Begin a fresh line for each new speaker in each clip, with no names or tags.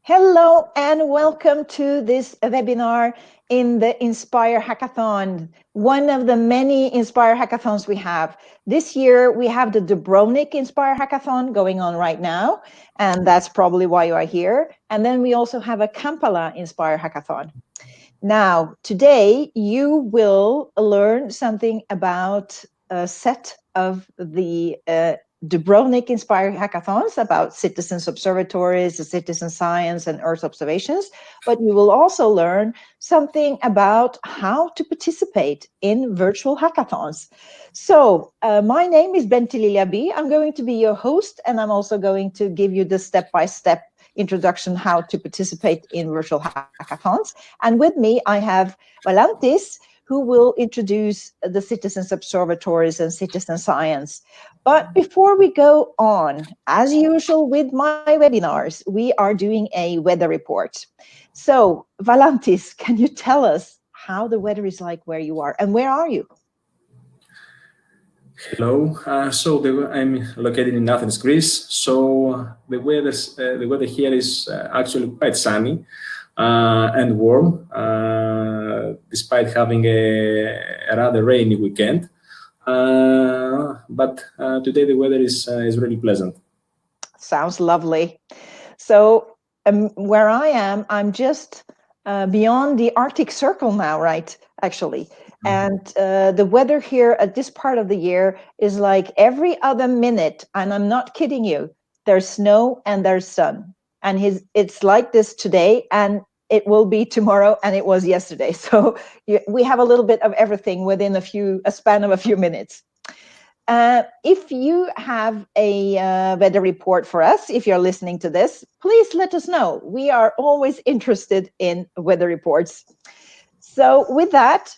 Hello and welcome to this webinar in the Inspire Hackathon, one of the many Inspire Hackathons we have. This year we have the Dubrovnik Inspire Hackathon going on right now, and that's probably why you are here. And then we also have a Kampala Inspire Hackathon. Now, today you will learn something about a set of the Dubrovnik Inspire Hackathons about citizens observatories, citizen science, and Earth observations. But you will also learn something about how to participate in virtual hackathons. So my name is Bente Lilja Bye. I'm going to be your host, and I'm also going to give you the step-by-step introduction how to participate in virtual hackathons. And with me, I have Valantis, who will introduce the citizens observatories and citizen science. But before we go on, as usual with my webinars, we are doing a weather report. So Valantis, can you tell us how the weather is like where you are and where are you?
Hello. I'm located in Athens, Greece. So the weather here is actually quite sunny and warm, despite having a rather rainy weekend. But today the weather is really pleasant.
Sounds lovely. So where I am, I'm just beyond the Arctic Circle now, right? Actually. And the weather here at this part of the year is like every other minute, and I'm not kidding you, there's snow and there's sun. And it's like this today, and it will be tomorrow, and it was yesterday. So we have a little bit of everything within a span of a few minutes. If you have a weather report for us, if you're listening to this, please let us know. We are always interested in weather reports. So with that,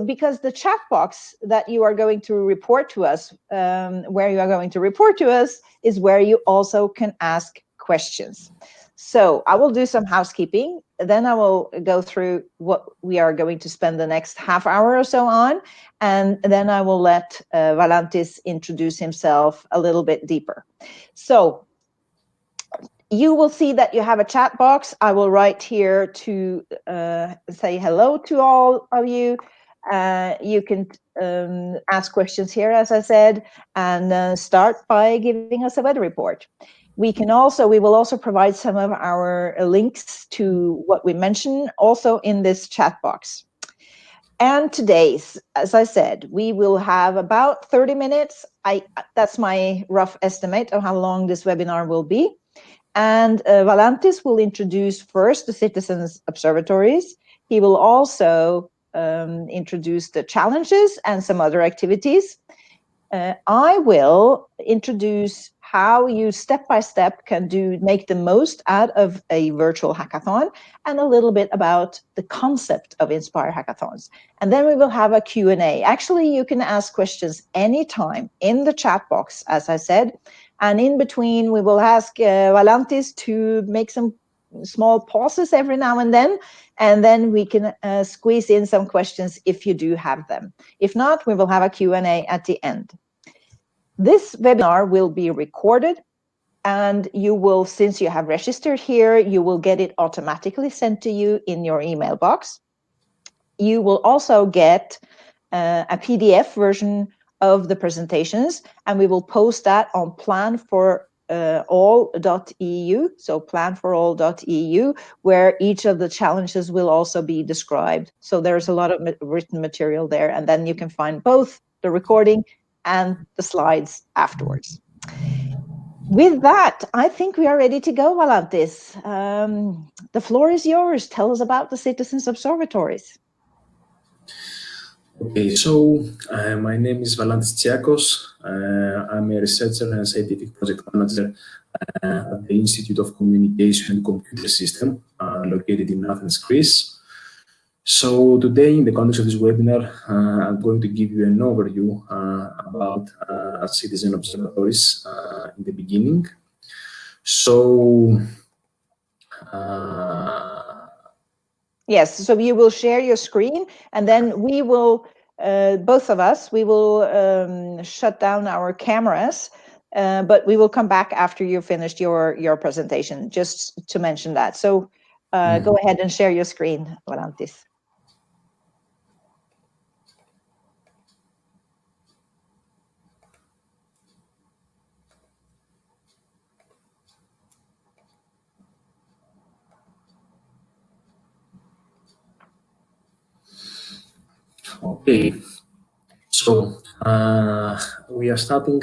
because the chat box that you are going to report to us, where you are going to report to us, is where you also can ask questions. So I will do some housekeeping. Then I will go through what we are going to spend the next half hour or so on. And then I will let Valantis introduce himself a little bit deeper. So you will see that you have a chat box. I will write here to say hello to all of you. You can ask questions here, as I said, and start by giving us a weather report. We will also provide some of our links to what we mentioned also in this chat box. And today's, as I said, we will have about 30 minutes. That's my rough estimate of how long this webinar will be. And Valantis will introduce first the citizens observatories. He will also introduce the challenges and some other activities. I will introduce how you step-by-step can make the most out of a virtual hackathon, and a little bit about the concept of Inspire Hackathons. And then we will have a Q&A. Actually, you can ask questions anytime in the chat box, as I said. And in between, we will ask Valantis to make some small pauses every now and then we can squeeze in some questions if you do have them. If not, we will have a Q&A at the end. This webinar will be recorded, and you will, since you have registered here, you will get it automatically sent to you in your email box. You will also get a PDF version of the presentations, and we will post that on planforall.eu, so planforall.eu, where each of the challenges will also be described. So there's a lot of written material there, and then you can find both the recording and the slides afterwards. With that, I think we are ready to go, Valantis. The floor is yours. Tell us about the citizens observatories.
Okay, so my name is Valantis Tsiakos. I'm a researcher and scientific project manager at the Institute of Communication and Computer System located in Athens, Greece. So today, in the context of this webinar, I'm going to give you an overview about citizen observatories in the beginning. So,
yes, so you will share your screen, and then we will, both of us, we will shut down our cameras but we will come back after you've finished your presentation, just to mention that. So go ahead and share your screen, Valantis.
Okay, so we are starting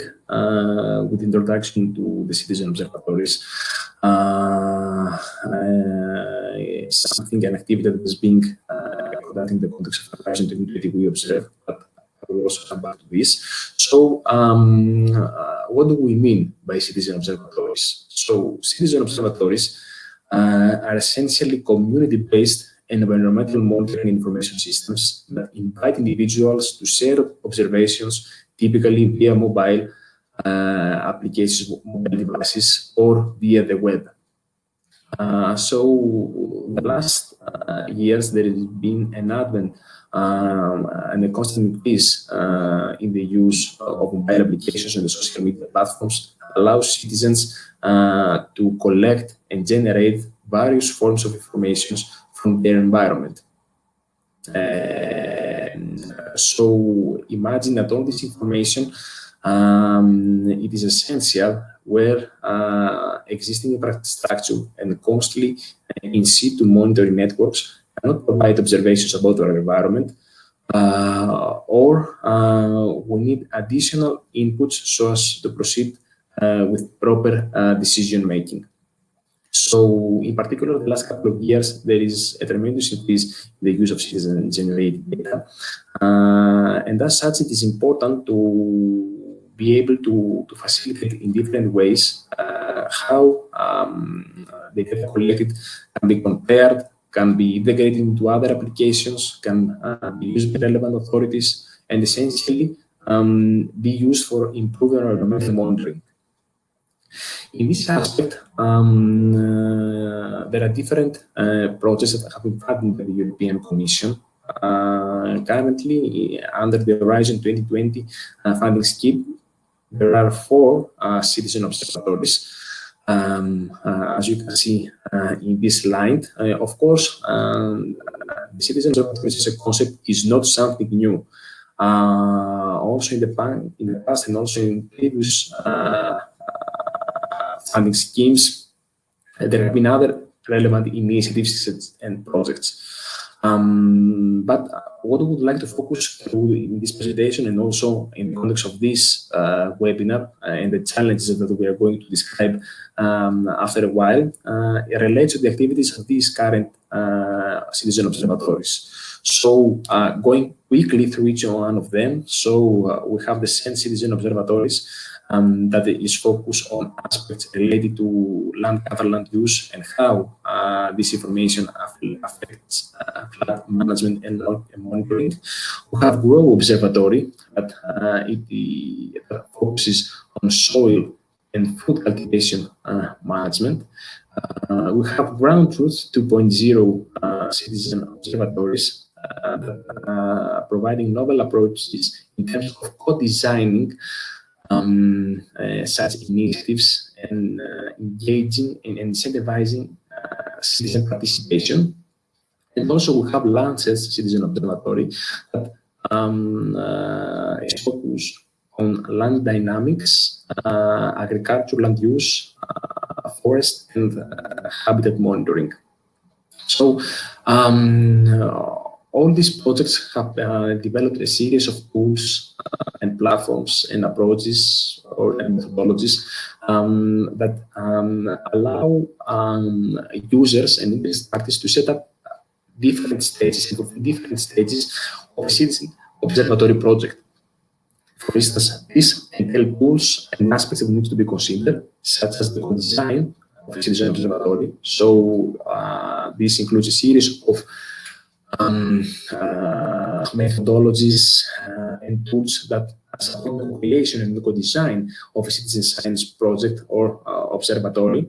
with introduction to the citizen observatories. Something, an activity that is being conducted in the context of Horizon 2020 we observe, but I will also come back to this. So what do we mean by citizen observatories? So citizen observatories are essentially community-based environmental monitoring information systems that invite individuals to share observations, typically via mobile applications, mobile devices, or via the web. So the last years there has been an advent and a constant increase in the use of mobile applications and the social media platforms that allow citizens to collect and generate various forms of information from their environment. So imagine that all this information, it is essential where existing infrastructure and constantly in situ monitoring networks cannot provide observations about our environment, or we need additional inputs so as to proceed with proper decision making. So, in particular, the last couple of years, there is a tremendous increase in the use of citizen-generated data. And as such, it is important to be able to facilitate in different ways how the data collected can be compared, can be integrated into other applications, can be used by relevant authorities, and essentially be used for improving our environmental monitoring. In this aspect, there are different projects that have been funded by the European Commission. Currently, under the Horizon 2020 funding scheme, there are 4 citizen observatories. As you can see in this slide, of course, the citizen observatories as a concept is not something new. Also in the past and also in previous funding schemes, there have been other relevant initiatives and projects. But what we would like to focus in this presentation and also in the context of this webinar and the challenges that we are going to describe after a while, it relates to the activities of these current citizen observatories. So going quickly through each one of them, so we have the 10 citizen observatories that is focused on aspects related to land cover, land use, and how this information affects flood management and monitoring. We have Grow Observatory that it focuses on soil and food cultivation management. We have Ground Truth 2.0 citizen observatories providing novel approaches in terms of co-designing such initiatives and engaging and incentivizing citizen participation. And also we have Lancet's Citizen Observatory that is focused on land dynamics, agriculture, land use, forest, and habitat monitoring. So all these projects have developed a series of tools and platforms and approaches or methodologies that allow users and interested parties to set up different stages of a citizen observatory project. For instance, these entail tools and aspects that need to be considered, such as the design of a citizen observatory. So this includes a series of methodologies and tools that support the creation and the co-design of a citizen science project or observatory.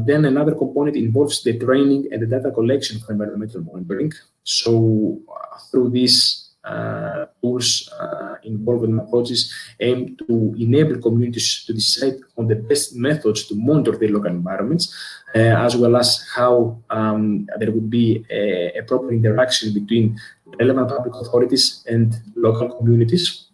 Then another component involves the training and the data collection for environmental monitoring. So through this tools involved in approaches aim to enable communities to decide on the best methods to monitor their local environments, as well as how there would be a proper interaction between relevant public authorities and local communities.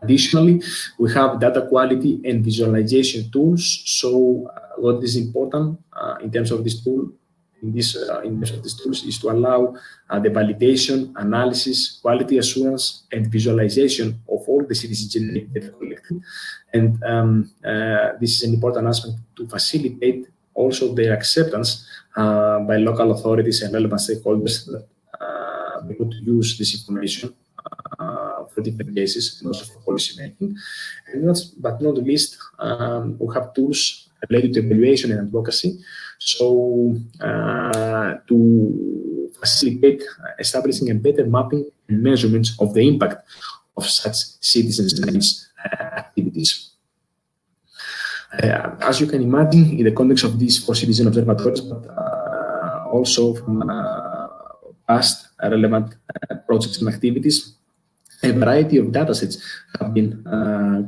Additionally, we have data quality and visualization tools. So, what is important in terms of this tool, in terms of these tools, is to allow the validation, analysis, quality assurance, and visualization of all the citizen-generated data collected. And this is an important aspect to facilitate also their acceptance by local authorities and relevant stakeholders that they could use this information for different cases and also for policy making. And but not the least, we have tools related to evaluation and advocacy. So to facilitate establishing a better mapping and measurements of the impact of such citizen science activities. As you can imagine, in the context of these 4 citizen observatories, but also from past relevant projects and activities, a variety of datasets have been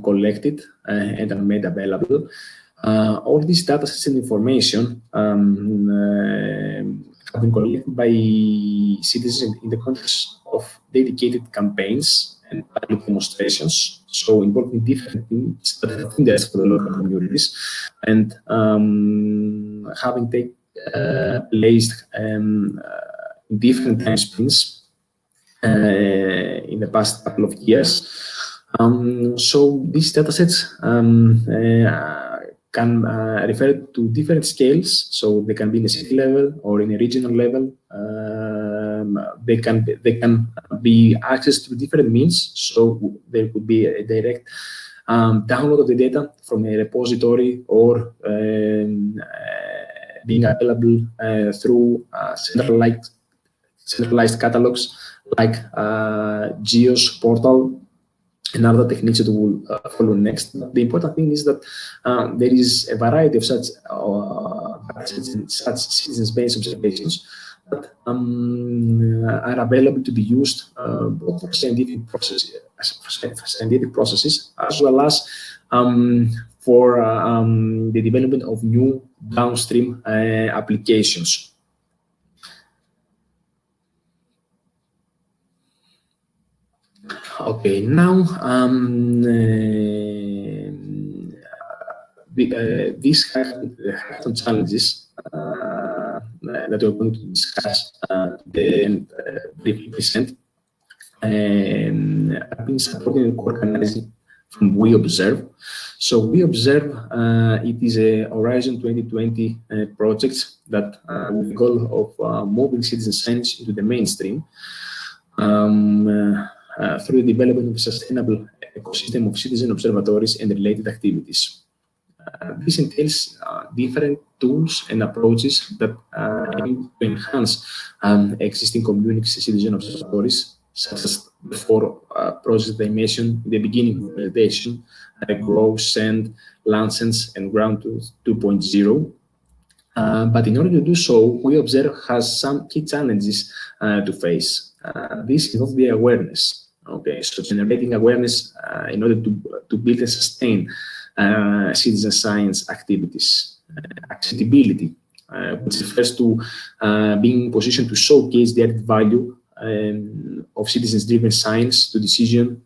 collected and are made available. All these datasets and information have been collected by citizens in the context of dedicated campaigns and public demonstrations, so involving different things that have interest for the local communities, and having taken place in different time sprints in the past couple of years. So these datasets can refer to different scales, so they can be in a city level or in a regional level. They can be accessed through different means, so there could be a direct download of the data from a repository or being available through centralized catalogs like GEOS portal and other techniques that will follow next. The important thing is that there is a variety of such citizens-based observations that are available to be used both for scientific processes as well as for the development of new downstream applications. Okay, now these hackathon challenges that we're going to discuss today and briefly present have been supported and co-organized from We Observe. So We Observe, it is a Horizon 2020 project that with the goal of moving citizen science into the mainstream through the development of a sustainable ecosystem of citizen observatories and related activities. This entails different tools and approaches that aim to enhance existing community citizen observatories, such as the 4 projects I mentioned in the beginning of the presentation, Grow, Send, Lancens, and Ground 2.0. But in order to do so, We Observe has some key challenges to face. This involves the awareness. Okay, so generating awareness in order to build and sustain citizen science activities. Accessibility, which refers to being in position to showcase the added value of citizens-driven science to decision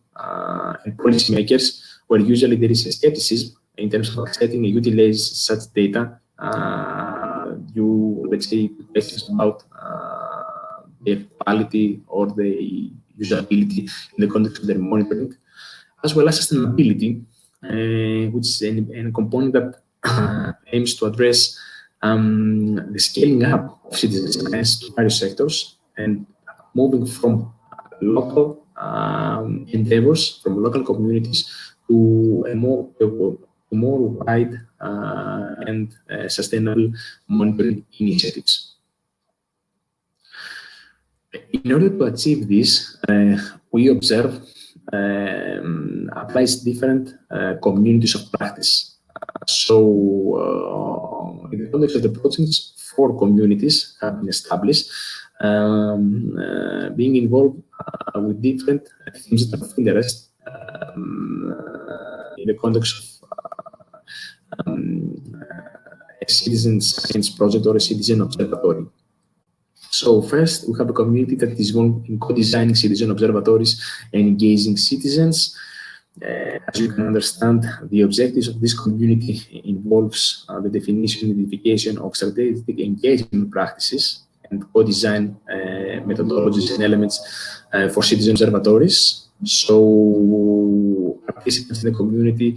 and policymakers, where usually there is a skepticism in terms of accepting and utilize such data. Let's say, questions about the quality or the usability in the context of their monitoring, as well as sustainability, which is a component that aims to address the scaling up of citizen science to various sectors and moving from local endeavors, from local communities to a more wide and sustainable monitoring initiatives. In order to achieve this, We Observe applies different communities of practice. So, in the context of the projects, 4 communities have been established, being involved with different themes of interest in the context of a citizen science project or a citizen observatory. So first, we have a community that is involved in co-designing citizen observatories and engaging citizens. As you can understand, the objectives of this community involves the definition and identification of strategic engagement practices and co-design methodologies and elements for citizen observatories. So participants in the community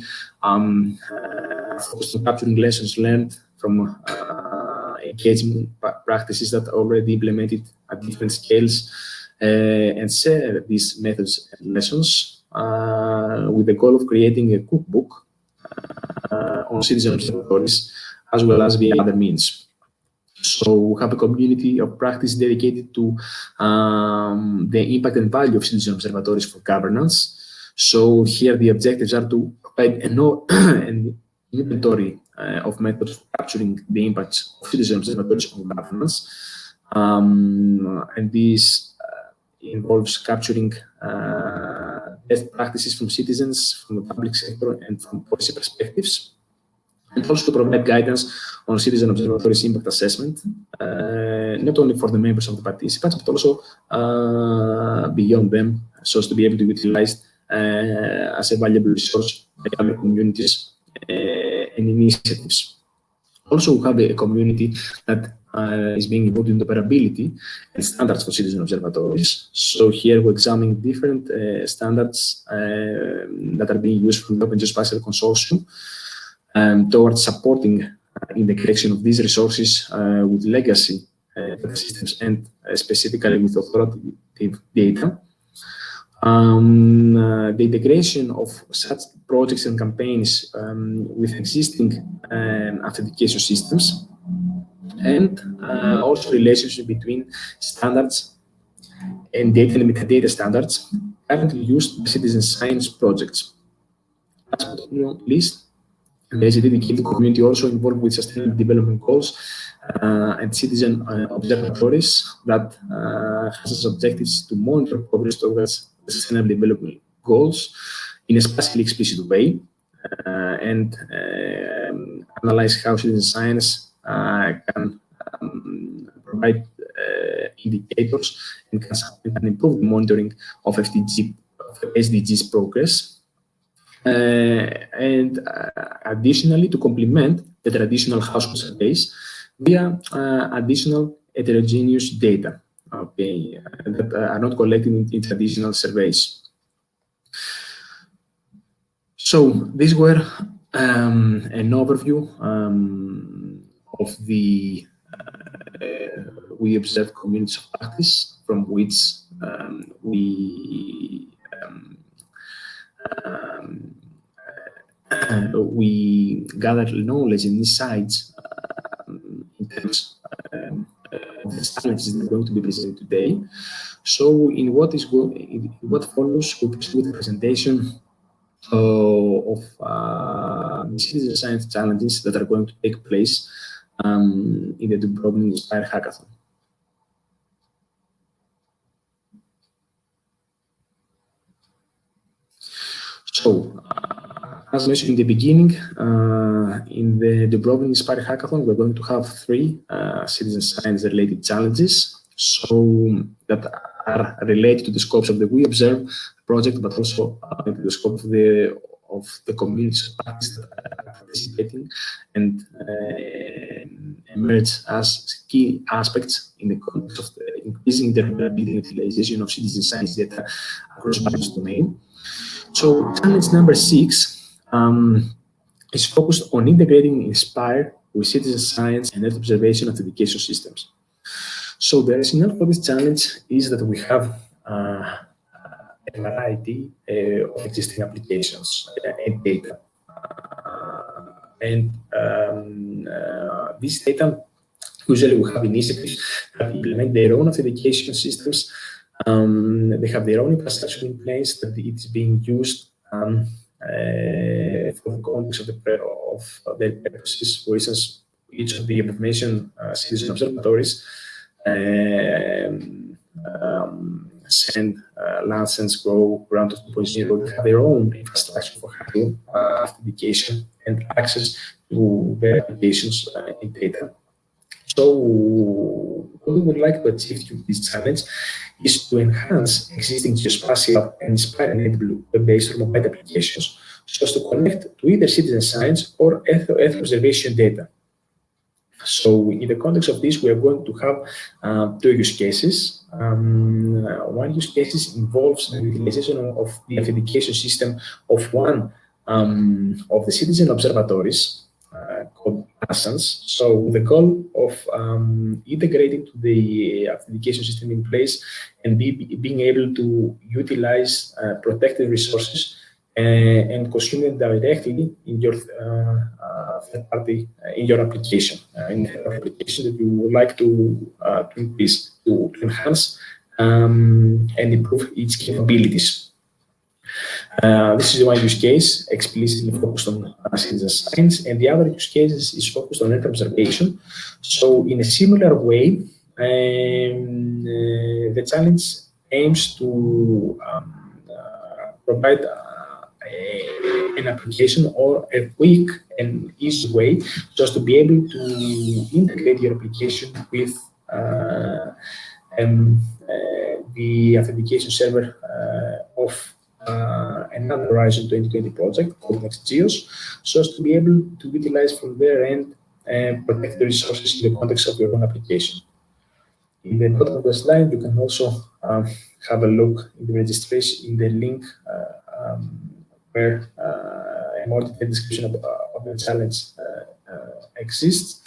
focus on capturing lessons learned from engagement practices that are already implemented at different scales and share these methods and lessons with the goal of creating a cookbook on citizen observatories as well as via other means. So we have a community of practice dedicated to the impact and value of citizen observatories for governance. So here the objectives are to provide an inventory of methods for capturing the impacts of citizen observatories on governance. And this involves capturing best practices from citizens, from the public sector, and from policy perspectives, and also to provide guidance on citizen observatories impact assessment, not only for the members of the participants, but also beyond them, so as to be able to be utilized as a valuable resource by other communities and initiatives. Also, we have a community that is being involved in operability and standards for citizen observatories. So here we examine different standards that are being used from the Open Geospatial Consortium towards supporting in the collection of these resources with legacy data systems and specifically with authoritative data. The integration of such projects and campaigns with existing authentication systems, and also relationship between standards and data and metadata standards currently used by citizen science projects. Last but not least, there is a dedicated community also involved with sustainable development goals and citizen observatories that has as objectives to monitor progress towards the sustainable development goals in a spatially explicit way and analyze how citizen science can provide indicators and can improve the monitoring of SDGs progress. And additionally, to complement the traditional household surveys via additional heterogeneous data, okay, that are not collected in traditional surveys. So these were an overview of the we observed communities of practice from which we gathered knowledge and insights in terms of the challenges that are going to be presented today. So in what follows, we proceed with the presentation of the citizen science challenges that are going to take place in the Dubrovnik Inspire Hackathon. So, as mentioned in the beginning, in the Dubrovnik Inspire Hackathon, we're going to have 3 citizen science-related challenges, so that are related to the scopes of the We Observe project, but also to the scope of the communities of practice that are participating and emerge as key aspects in the context of the increasing interoperability and utilization of citizen science data across various domains. So challenge number 6 is focused on integrating Inspire with citizen science and Earth observation authentication systems. So the rationale for this challenge is that we have a variety of existing applications and data. And this data, usually we have initiatives that implement their own authentication systems. They have their own infrastructure in place that it is being used for the context of their purposes. For instance, each of the above-mentioned citizen observatories send Lancens, Grow, Ground 2.0, they have their own infrastructure for handling authentication and access to their applications and data. So what we would like to achieve through this challenge is to enhance existing geospatial and inspire-enabled web-based or mobile applications so as to connect to either citizen science or Earth observation data. So in the context of this, we are going to have two use cases. One use case involves the utilization of the authentication system of one of the citizen observatories called Assans. So the goal of integrating to the authentication system in place and being able to utilize protected resources and consume them directly in your third party in your application, in the application that you would like to increase, to enhance and improve its capabilities. This is one use case explicitly focused on citizen science, and the other use case is focused on Earth observation. So, in a similar way, the challenge aims to provide an application or a quick and easy way just to be able to integrate your application with the authentication server of another Horizon 2020 project called NextGeos, so as to be able to utilize from their end and protect the resources in the context of your own application. In the bottom of the slide, you can also have a look in the registration in the link where a more detailed description of the challenge exists.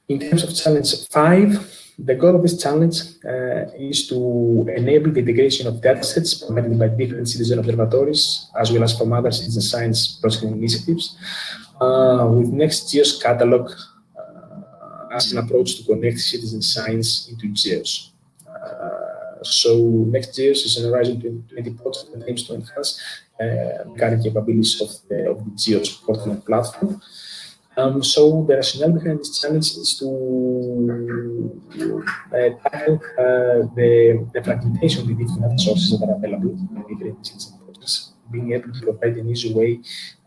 In terms of challenge 5, the goal of this challenge is to enable the integration of datasets provided by different citizen observatories, as well as from other citizen science project initiatives, with NextGeos catalog as an approach to connect citizen science into GEOS. So NextGeos is an Horizon 2020 project that aims to enhance current capabilities of the GEOS portal and platform. So the rationale behind this challenge is to tackle the fragmentation of the different sources that are available in different citizen projects, being able to provide an easy way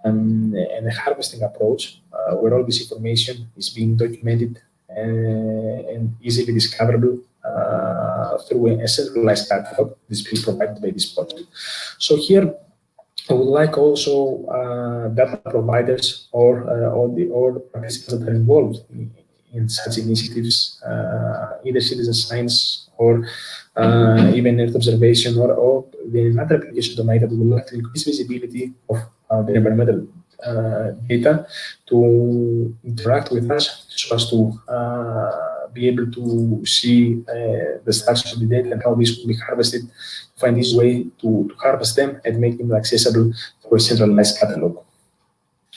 and a harvesting approach where all this information is being documented and easily discoverable through a centralized catalog that is being provided by this project. So here, I would like also data providers or participants that are involved in such initiatives, either citizen science or even Earth observation or the another application domain that would like to increase visibility of the environmental data to interact with us so as to be able to see the status of the data and how this will be harvested, find this way to harvest them and make them accessible through a centralized catalog.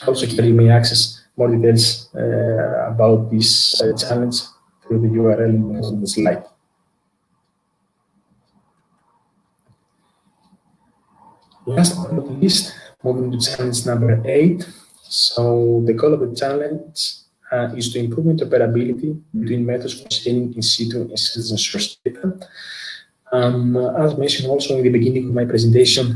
Also, here you may access more details about this challenge through the URL in the slide. Last but not least, moving to challenge number 8. So the goal of the challenge is to improve interoperability between methods for scanning in situ and citizen source data. As mentioned also in the beginning of my presentation,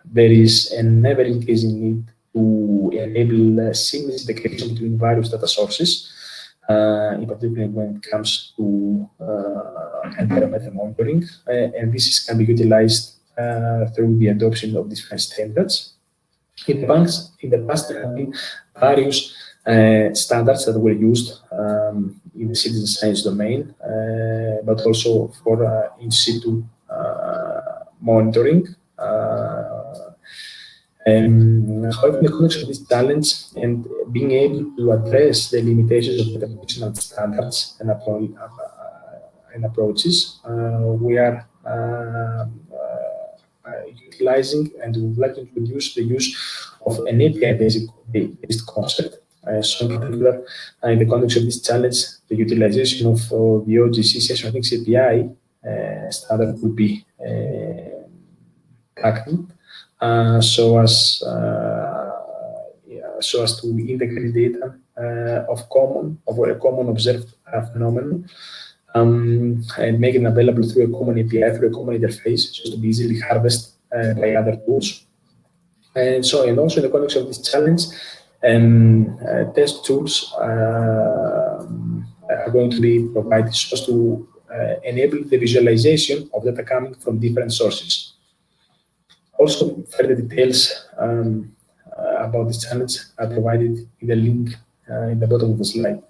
there is an ever-increasing need to enable seamless integration between various data sources, in particular when it comes to environmental monitoring, and this can be utilized through the adoption of different standards. In the past, there have been various standards that were used in the citizen science domain, but also for in situ monitoring. However, in the context of this challenge and being able to address the limitations of the traditional standards and approaches, we are utilizing and we would like to introduce the use of an API-based concept. So in particular, in the context of this challenge, the utilization of the OGC session links API standard would be tackled so as so as to integrate data of a common observed phenomenon, and make it available through a common API, through a common interface, so to be easily harvested by other tools. And also in the context of this challenge, test tools are going to be provided so as to enable the visualization of data coming from different sources. Also, further details about this challenge are provided in the link in the bottom of the slide.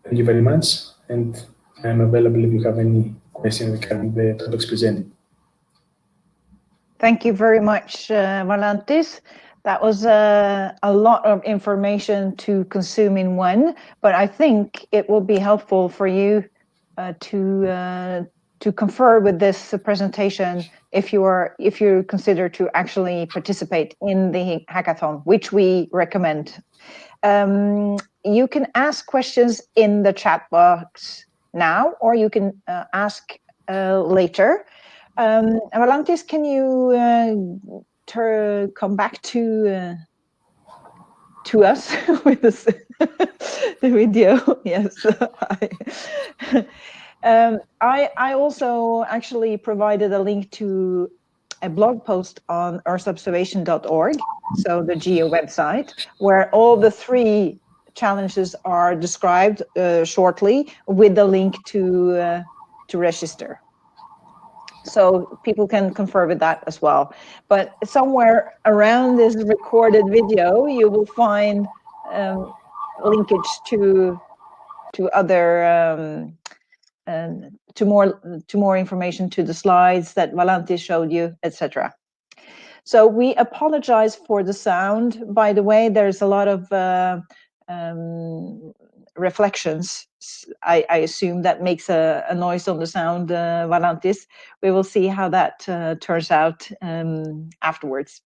Thank you very much, and I'm available if you have any questions regarding the topics presented.
Thank you very much, Valantis. That was a lot of information to consume in one, but I think it will be helpful for you to confer with this presentation if you consider to actually participate in the hackathon, which we recommend. You can ask questions in the chat box now, or you can ask later. Valantis, can you come back to us with this, the video? Yes. I also actually provided a link to a blog post on earthobservation.org, so the GEO website, where all the 3 challenges are described shortly, with the link to register. So people can confer with that as well. But somewhere around this recorded video, you will find linkage to other to more information, to the slides that Valantis showed you, etc. So we apologize for the sound. By the way, there's a lot of reflections. I assume that makes a noise on the sound, Valantis. We will see how that turns out afterwards.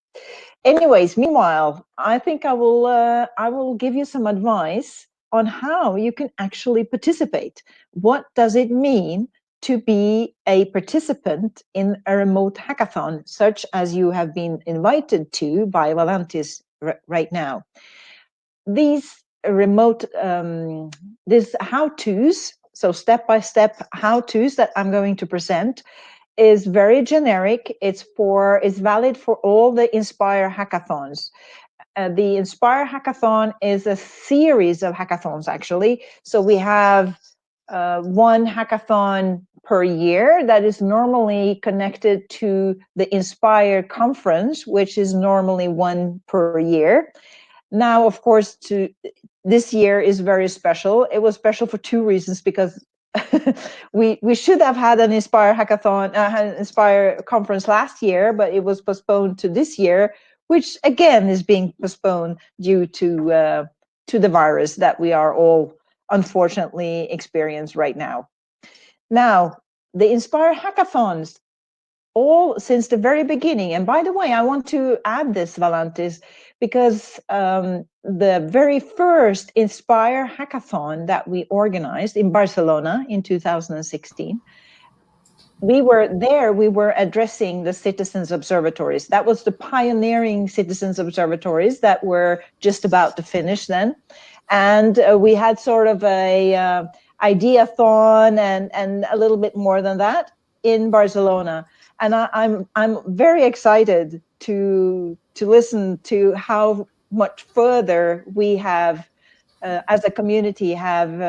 Anyways, meanwhile, I think I will give you some advice on how you can actually participate. What does it mean to be a participant in a remote hackathon, such as you have been invited to by Valantis right now? These remote, these how-tos, so step-by-step how-tos that I'm going to present, is very generic. It's valid for all the Inspire hackathons. The Inspire hackathon is a series of hackathons, actually. So we have 1 hackathon per year that is normally connected to the Inspire conference, which is normally 1 per year. Now, of course, this year is very special. It was special for 2 reasons, because we should have had an Inspire hackathon, an Inspire conference last year, but it was postponed to this year, which again is being postponed due to the virus that we are all unfortunately experience right now. Now, the Inspire hackathons, all since the very beginning, and by the way, I want to add this, Valantis, because the very first Inspire hackathon that we organized in Barcelona in 2016, we were addressing the citizens observatories. That was the pioneering citizens observatories that were just about to finish then. And we had sort of a ideathon and a little bit more than that in Barcelona. And I'm very excited to listen to how much further we have, as a community, have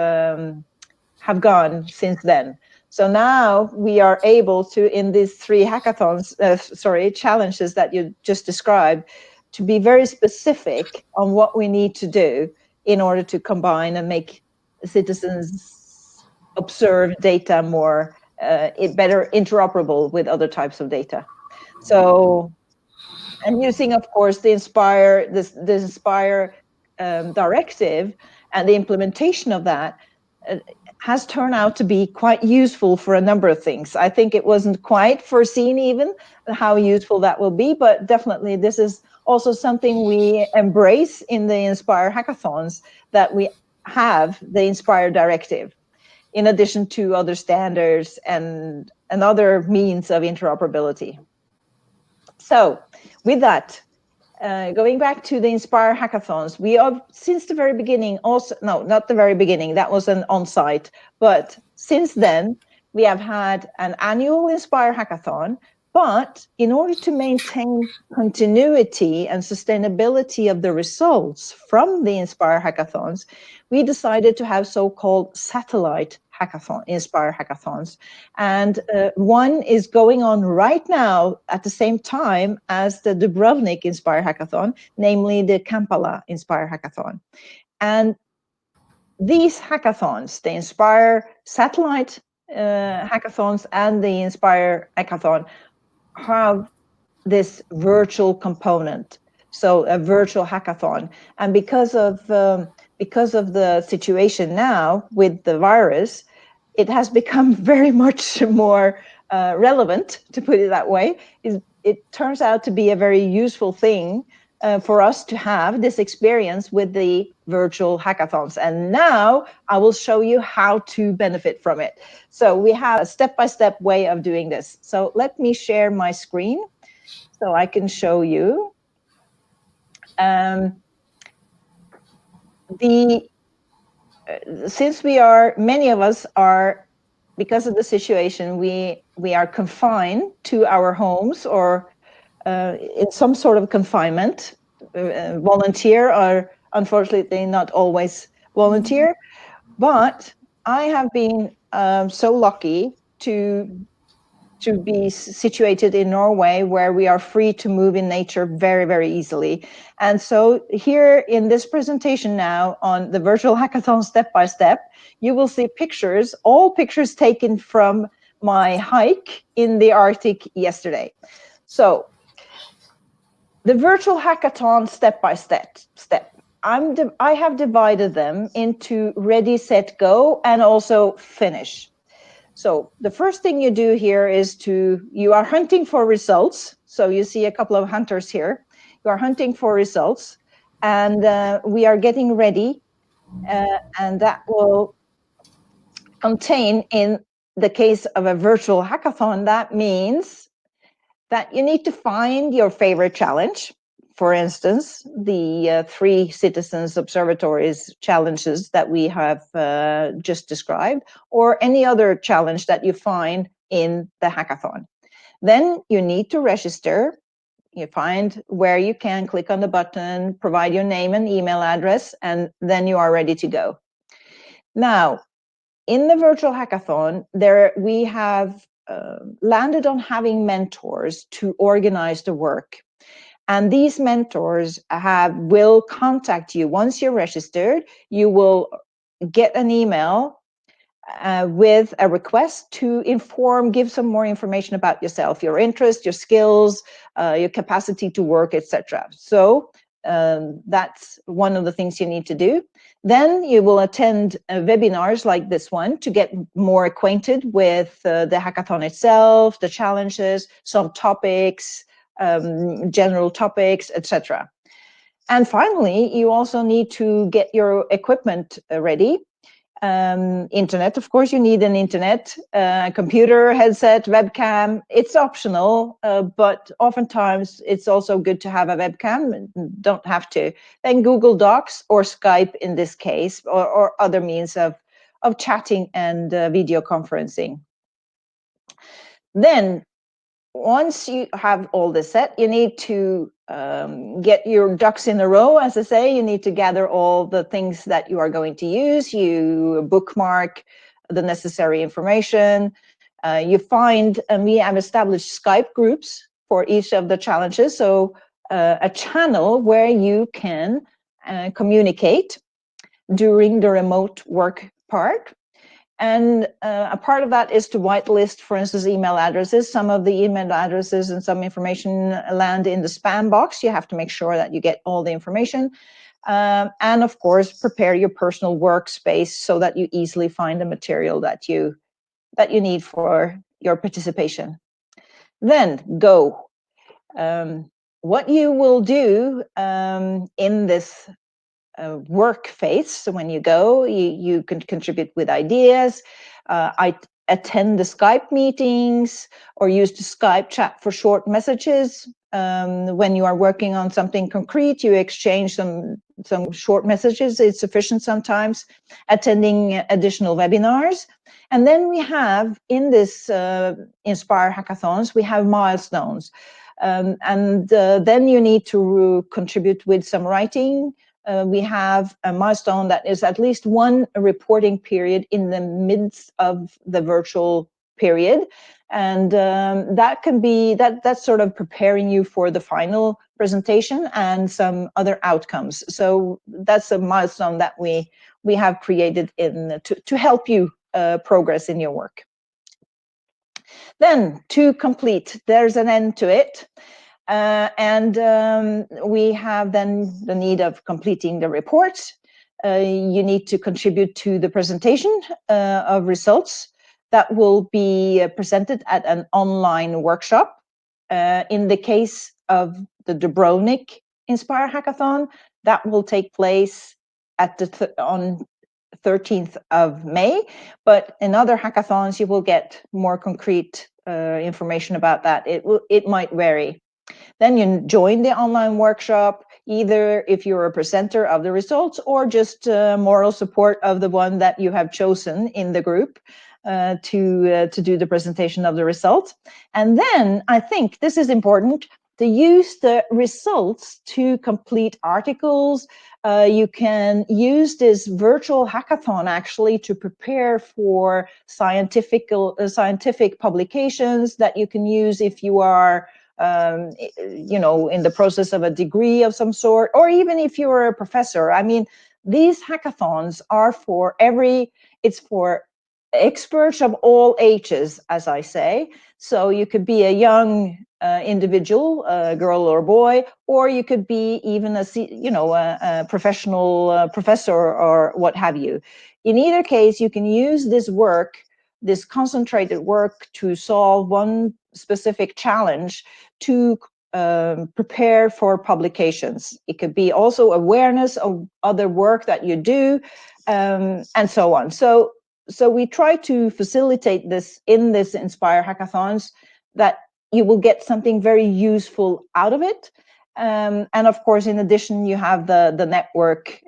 gone since then. So now we are able to, in these 3 hackathons, challenges that you just described, to be very specific on what we need to do in order to combine and make citizens observe data more better interoperable with other types of data. So, and using, of course, the Inspire, the Inspire directive and the implementation of that has turned out to be quite useful for a number of things. I think it wasn't quite foreseen even how useful that will be, but definitely this is also something we embrace in the Inspire hackathons, that we have the Inspire directive, in addition to other standards and other means of interoperability. So with that, going back to the Inspire hackathons, we have since the very beginning also, no, not the very beginning, that was an on-site, but since then we have had an annual Inspire hackathon. But in order to maintain continuity and sustainability of the results from the Inspire hackathons, we decided to have so-called satellite hackathon, Inspire hackathons. And one is going on right now at the same time as the Dubrovnik Inspire hackathon, namely the Kampala Inspire hackathon. And these hackathons, the Inspire satellite hackathons and the Inspire hackathon, have this virtual component, so a virtual hackathon. And because of the situation now with the virus, it has become very much more relevant, to put it that way. It turns out to be a very useful thing for us to have this experience with the virtual hackathons. And now I will show you how to benefit from it. So we have a step-by-step way of doing this. So let me share my screen so I can show you. Since many of us are, because of the situation, we are confined to our homes or in some sort of confinement. Volunteer or unfortunately not always volunteer, but I have been so lucky to be situated in Norway, where we are free to move in nature very, very easily. And so here in this presentation now on the virtual hackathon step by step, you will see pictures, all pictures taken from my hike in the Arctic yesterday. So the virtual hackathon step by step. I have divided them into ready, set, go, and also finish. So the first thing you do here is you are hunting for results. So you see a couple of hunters here. You are hunting for results, and we are getting ready. And that will contain, in the case of a virtual hackathon, that means that you need to find your favorite challenge. For instance, the 3 citizens observatories challenges that we have just described, or any other challenge that you find in the hackathon. Then you need to register. You find where you can click on the button, provide your name and email address, and then you are ready to go. Now, in the virtual hackathon, we have landed on having mentors to organize the work. And these mentors will contact you. Once you're registered, you will get an email with a request to give some more information about yourself, your interests, your skills, your capacity to work, etc. So that's one of the things you need to do. Then you will attend webinars like this one to get more acquainted with the hackathon itself, the challenges, some topics, general topics, etc. And finally, you also need to get your equipment ready. Internet, of course, you need an internet, computer, headset, webcam. It's optional, but oftentimes it's also good to have a webcam. Don't have to. Then Google Docs or Skype in this case, or other means of chatting and video conferencing. Then once you have all this set, you need to get your ducks in a row, as I say. You need to gather all the things that you are going to use. You bookmark the necessary information. You find, and we have established Skype groups for each of the challenges. So a channel where you can communicate during the remote work part. And a part of that is to whitelist, for instance, email addresses. Some of the email addresses and some information land in the spam box. You have to make sure that you get all the information. And of course, prepare your personal workspace so that you easily find the material that you need for your participation. Then go. What you will do in this work phase. So when you go, you can contribute with ideas. I attend the Skype meetings or use the Skype chat for short messages. when you are working on something concrete, you exchange some short messages. It's sufficient sometimes. Attending additional webinars. And then we have, in this Inspire hackathons, we have milestones. Then you need to contribute with some writing. We have a milestone that is at least one reporting period in the midst of the virtual period. And that can be, that's sort of preparing you for the final presentation and some other outcomes. So that's a milestone that we have created to help you progress in your work. Then to complete, there's an end to it. We have then the need of completing the report. You need to contribute to the presentation of results that will be presented at an online workshop. In the case of the Dubrovnik Inspire Hackathon, that will take place at on 13th of May, but in other hackathons you will get more concrete information about that. It might vary. Then you join the online workshop, either if you're a presenter of the results or just moral support of the one that you have chosen in the group to do the presentation of the results. And then I think this is important, to use the results to complete articles. You can use this virtual hackathon actually to prepare for scientific publications that you can use if you are in the process of a degree of some sort, or even if you're a professor. I mean, these hackathons are for it's for experts of all ages, as I say. So you could be a young individual, a girl or boy, or you could be even a professional professor or what have you. In either case, you can use this concentrated work to solve one specific challenge to prepare for publications. It could be also awareness of other work that you do, and so on. So we try to facilitate this in this Inspire hackathons, that you will get something very useful out of it. And of course, in addition, you have the network,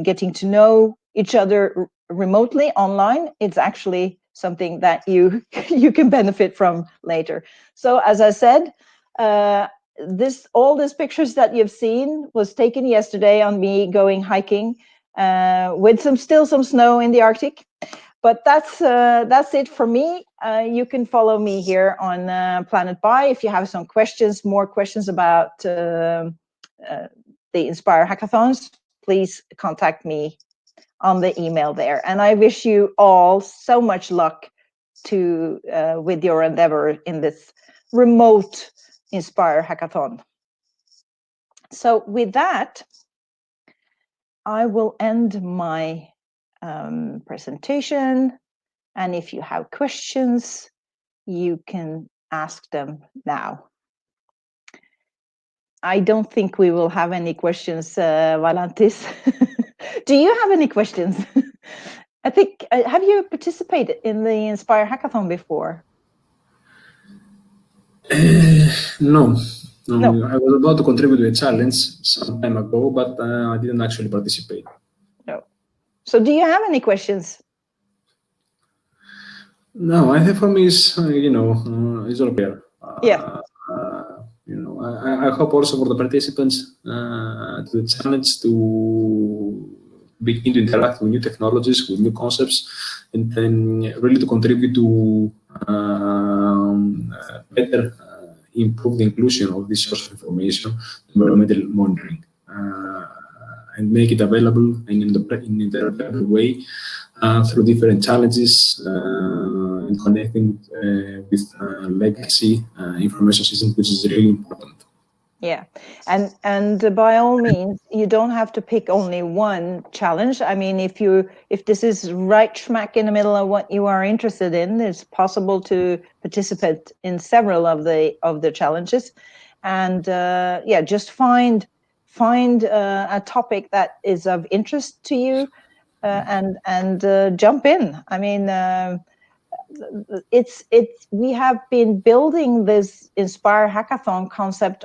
getting to know each other remotely online. It's actually something that you can benefit from later. So as I said, all these pictures that you've seen was taken yesterday on me going hiking with still some snow in the Arctic. But that's it for me. You can follow me here on Planet Bye if you have some questions, more questions about the Inspire hackathons. Please contact me on the email there. And I wish you all so much luck with your endeavor in this remote Inspire hackathon. So with that, I will end my presentation. And if you have questions, you can ask them now. I don't think we will have any questions, Valantis. Do you have any questions? I think, have you participated in the Inspire Hackathon before?
No. I was about to contribute to a challenge some time ago, but I didn't actually participate.
No. So do you have any questions?
No, I think for me it's it's all clear.
Yeah.
I hope also for the participants to the challenge to begin to interact with new technologies, with new concepts, and then really to contribute to better improve the inclusion of this source of information, environmental monitoring, and make it available in an interoperable way through different challenges and connecting with legacy information systems, which is really important.
Yeah, and by all means, you don't have to pick only one challenge. I mean, if this is right smack in the middle of what you are interested in, it's possible to participate in several of the challenges, and yeah, just find a topic that is of interest to you, and jump in. I mean, we have been building this Inspire Hackathon concept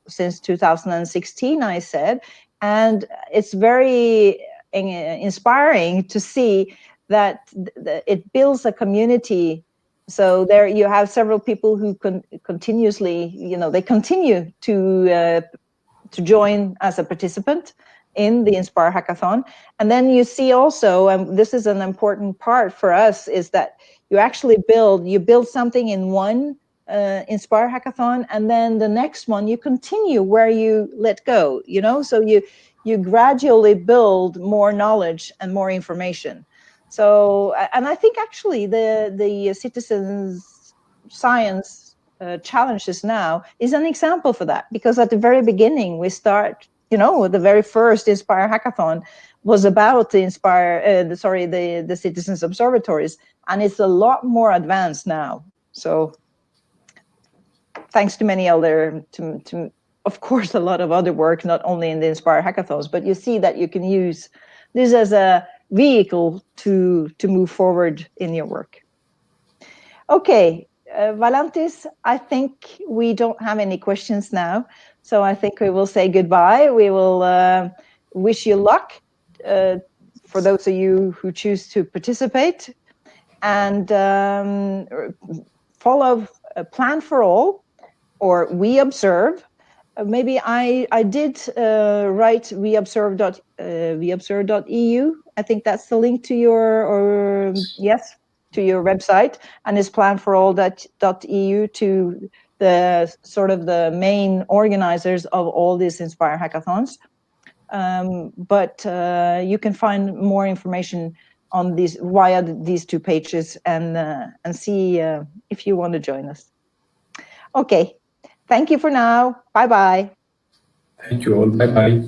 since 2016, I said, and it's very inspiring to see that it builds a community. So there you have several people who continuously, they continue to join as a participant in the Inspire Hackathon. And then you see also, and this is an important part for us, is that you actually build something in one Inspire Hackathon, and then the next one you continue where you let go, so you gradually build more knowledge and more information. So, and I think actually the citizens science challenges now is an example for that, because at the very beginning we start, the very first Inspire Hackathon was about the citizens observatories, and it's a lot more advanced now. So thanks to many other, to of course a lot of other work, not only in the Inspire Hackathons, but you see that you can use this as a vehicle to move forward in your work. Okay. Valantis, I think we don't have any questions now, so I think we will say goodbye. We will wish you luck for those of you who choose to participate, and follow Plan for All or We Observe. Maybe I did write weobserve.eu. I think that's the link to your, yes, to your website, and is planforall.eu to the sort of the main organizers of all these Inspire Hackathons. But you can find more information on these via these two pages, and see if you want to join us. Okay, thank you for now. Bye bye.
Thank you all. Bye bye.